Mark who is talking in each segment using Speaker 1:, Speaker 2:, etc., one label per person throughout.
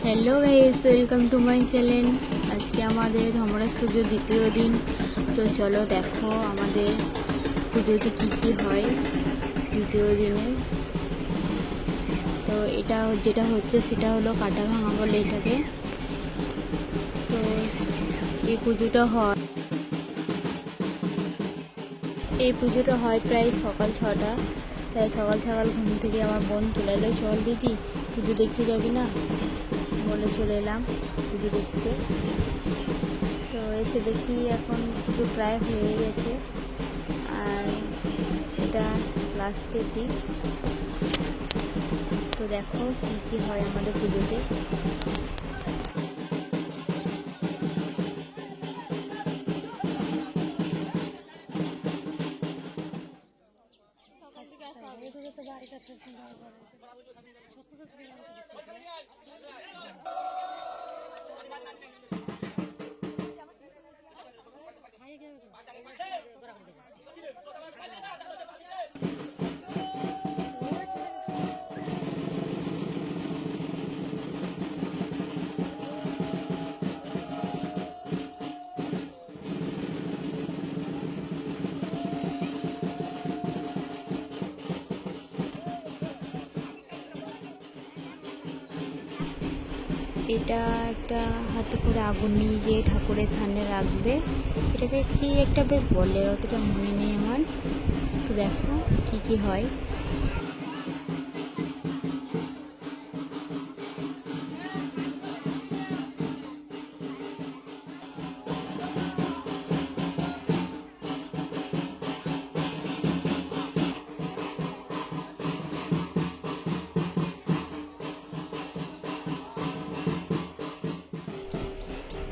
Speaker 1: Hello guys, welcome to my channel. আজকে আমাদের ধর্মরাজ পুজোর দ্বিতীয় দিন। তো চলো দেখো আমাদের পুজোতে কি কি হয় দ্বিতীয় দিনে। তো এটা যেটা হচ্ছে সেটা হলো কাটা ভাঙা বলে এটাকে। তো এই পুজোটা হয় প্রায় সকাল 6টা। তাই সকাল সকাল ঘুম থেকে আমার বোন চলে এলো, চল দিদি পুজো দেখতে যাবি না বলে চলে এলাম পুজো দেখতে। তো এসে দেখি এখন পুজো প্রায় হয়ে গেছে, আর এটা লাস্টের দিন। তো দেখো কী কী হয় আমাদের পুজোতে। এটা একটা হাতে করে আগুন নিয়ে যেয়ে ঠাকুরের থানে রাখবে, এটাকে কি একটা বেশ বলে, অতটা মনে নেই আমার। তো দেখো কি কি হয়।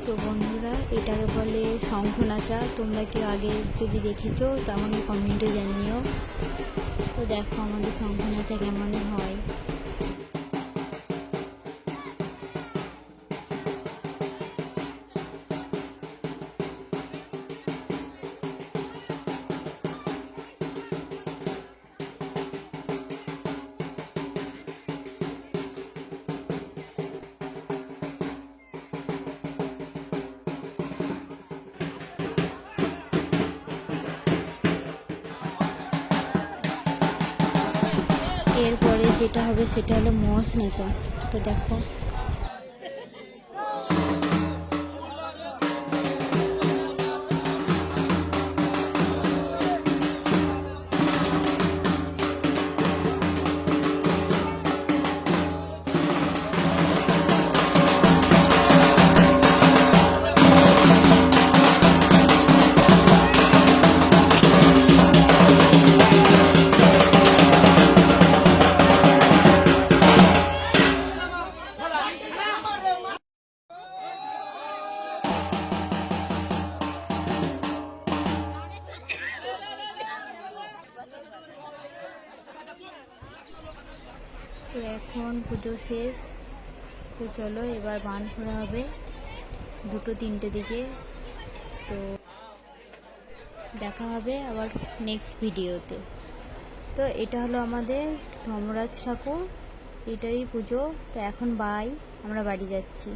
Speaker 1: তো বন্ধুরা, এটাকে বলে শঙ্খ নাচা। তোমরা কি আগে যদি দেখেছো তো আমাকে কমেন্টে জানিও। তো দেখো আমাদের শঙ্খ নাচা কেমন হয়। এরপরে যেটা হবে সেটা হলো মোষ নাচা। তো দেখো তো এখন পুজো শেষ। তো চলো এবার বান ফোড়া হবে 2-3টে দিকে। তো দেখা হবে আবার নেক্সট ভিডিওতে। তো এটা হলো আমাদের ধর্মরাজ ঠাকুর, এটারই পুজো। তো এখন আমরা বাড়ি যাচ্ছি।